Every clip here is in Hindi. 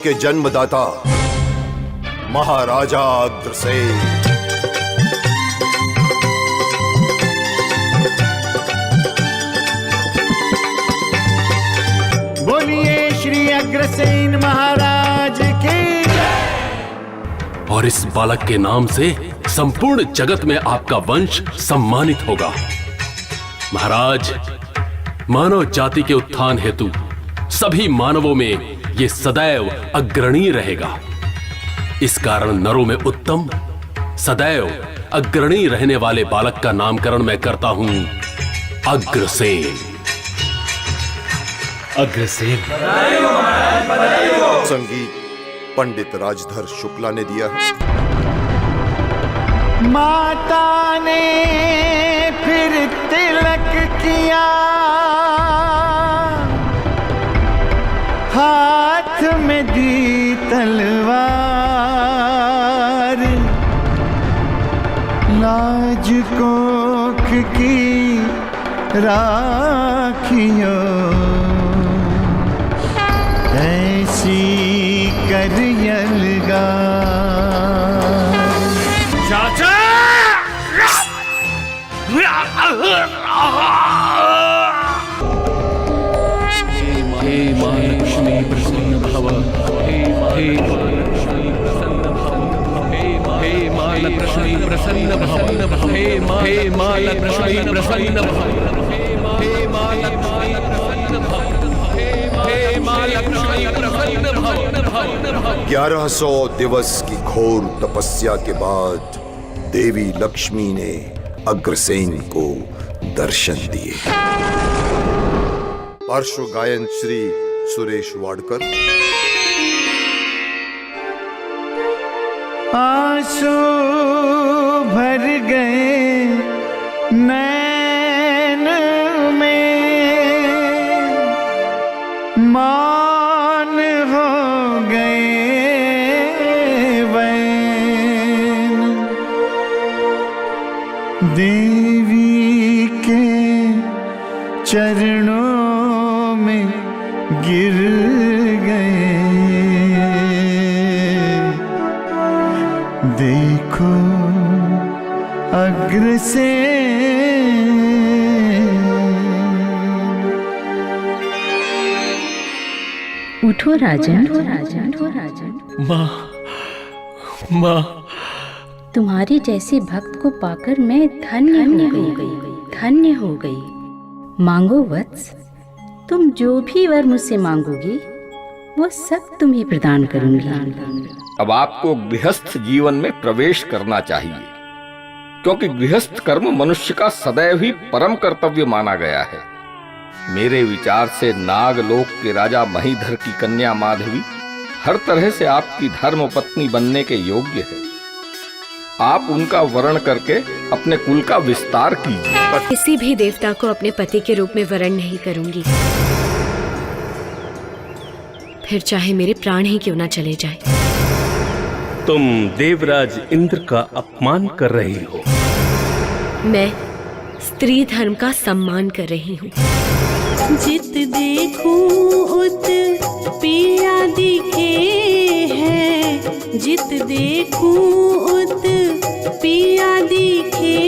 के जन्मदाता महाराजा अग्रसेन। बोलिए श्री अग्रसेन महाराज की। और इस बालक के नाम से संपूर्ण जगत में आपका वंश सम्मानित होगा। महाराज, मानव जाति के उत्थान हेतु सभी मानवों में ये सदैव अग्रणी रहेगा। इस कारण नरों में उत्तम, सदैव अग्रणी रहने वाले बालक का नामकरण मैं करता हूं अग्रसेन। अग्रसेन। संगीत पंडित राजधर शुक्ला ने दिया है। माता ने फिर तिलक किया, हाथ में दी तलवार, लाज कोख की राखियो ऐसी करियलगा। चाचा! हे मां लक्ष्मी प्रसन्न भव, हे मां लक्ष्मी प्रसन्न भव, हे मां लक्ष्मी प्रसन्न भव, हे मां लक्ष्मी प्रसन्न भव, हे मां लक्ष्मी प्रसन्न भव, हे मां लक्ष्मी प्रसन्न भव। 1100 दिवस की घोर तपस्या के बाद देवी लक्ष्मी ने अग्रसेन को दर्शन दिए। पार्श्व गायन श्री सुरेश वाडकर। आंसू भर गए नैन में, मान हो गए वैन, देवी के चरणों में गिर गए। देखो अग्रसेन। उठो राजन, उठो राजन। माँ, माँ। तुम्हारे जैसे भक्त को पाकर मैं धन्य हो गई। मांगो वत्स, तुम जो भी वर मुझसे मांगोगी वो सब तुम्हें प्रदान करूंगी। अब आपको गृहस्थ जीवन में प्रवेश करना चाहिए, क्योंकि गृहस्थ कर्म मनुष्य का सदैव ही परम कर्तव्य माना गया है। मेरे विचार से नागलोक के राजा महीधर की कन्या माधवी हर तरह से आपकी धर्म पत्नी बनने के योग्य है। आप उनका वरण करके अपने कुल का विस्तार कीजिए। किसी भी देवता को अपने पति के रूप में वरण नहीं करूंगी, फिर चाहे मेरे प्राण ही क्यों ना चले जाए। तुम देवराज इंद्र का अपमान कर रही हो। मैं स्त्री धर्म का सम्मान कर रही हूँ। जित देखूं उत पिया दिखे हैं, जित देखूं उत पिया दिखे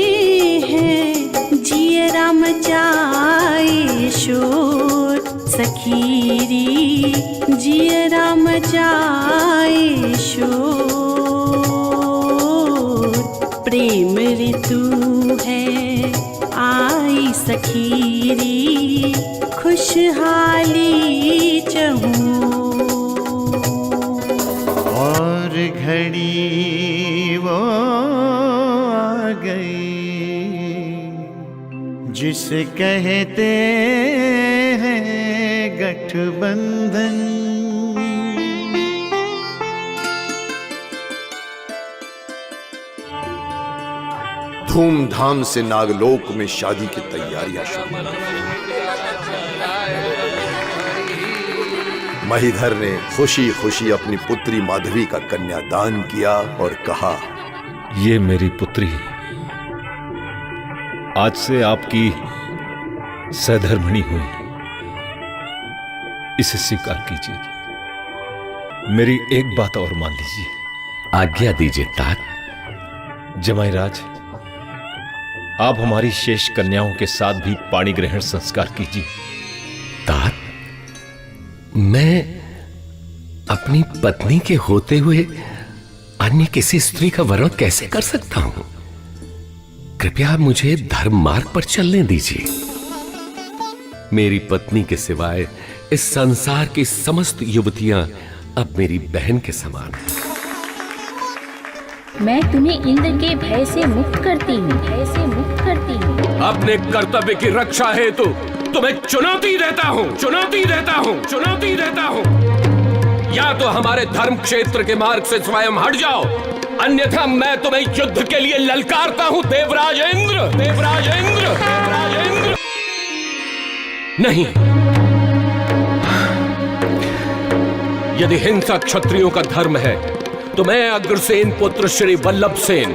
हैं। जियरा मचाए शोर सखीरी, जियरा मचाए शोर। प्रेम ऋतु है आई सखीरी, खुशहाली चहूं। और घड़ी वो आ गई जिसे कहते हैं गठबंधन। धूमधाम से नागलोक में शादी की तैयारियां शुरू। महीधर ने खुशी खुशी अपनी पुत्री माधवी का कन्यादान किया और कहा, ये मेरी पुत्री आज से आपकी सहधर्मिणी हुई, इसे स्वीकार कीजिए। मेरी एक बात और मान लीजिए। आज्ञा दीजिए तात। जमाई राज, आप हमारी शेष कन्याओं के साथ भी पाणी ग्रहण संस्कार कीजिए। तात, मैं अपनी पत्नी के होते हुए अन्य किसी स्त्री का वरण कैसे कर सकता हूं? कृपया मुझे धर्म मार्ग पर चलने दीजिए। मेरी पत्नी के सिवाय इस संसार की समस्त युवतियां अब मेरी बहन के समान हैं। मैं तुम्हें इंद्र के भय से मुक्त करती हूँ, भय से मुक्त करती हूँ। अपने कर्तव्य की रक्षा हेतु तुम्हें चुनौती देता हूँ, चुनौती देता हूँ, चुनौती देता हूँ। या तो हमारे धर्म क्षेत्र के मार्ग से स्वयं हट जाओ, अन्यथा मैं तुम्हें युद्ध के लिए ललकारता हूँ देवराज इंद्र, देवराज इंद्र, देवराज इंद्र। नहीं, यदि हिंसा क्षत्रियों का धर्म है तो मैं अग्रसेन पुत्र श्री वल्लभ सेन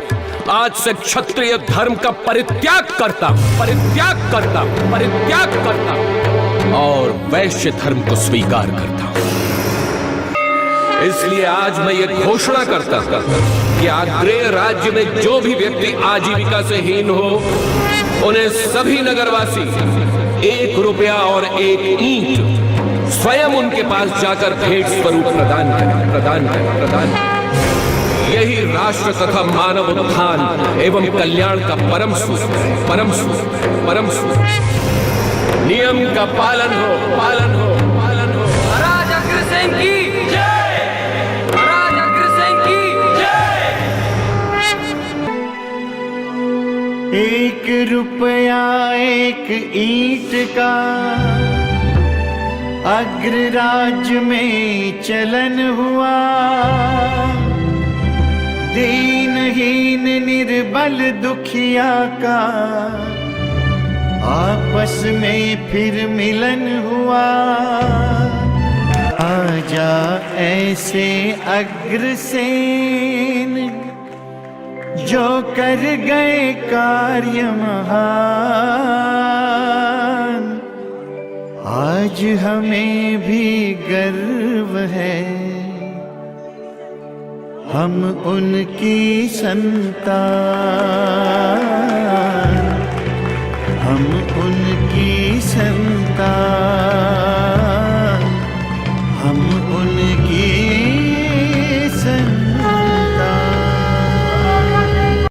आज से क्षत्रिय धर्म का परित्याग करता हूं, परित्याग करता हूं, परित्याग करता हूं और वैश्य धर्म को स्वीकार करता हूं। इसलिए आज मैं ये घोषणा करता हूं कि आग्नेय राज्य में जो भी व्यक्ति आजीविका से हीन हो, उन्हें सभी नगरवासी 1 रुपया और 1 ईंट स्वयं उनके पास जाकर भेंट स्वरूप प्रदान करें, प्रदान करें, प्रदान करें। यही राष्ट्र तथा मानव उत्थान एवं कल्याण का परम सूत्र है, परम सूत्र, परम सूत्र। नियम का पालन हो, पालन हो, पालन हो। महाराज अग्रसेन की जय, महाराज अग्रसेन की जय। 1 रुपया 1 ईंट का अग्रराज्य में चलन हुआ। दीनहीन निर्बल दुखिया का आपस में फिर मिलन हुआ। आजा ऐसे अग्रसेन जो कर गए कार्य महान। आज हमें भी गर्व है, हम उनकी संतान, हम उनकी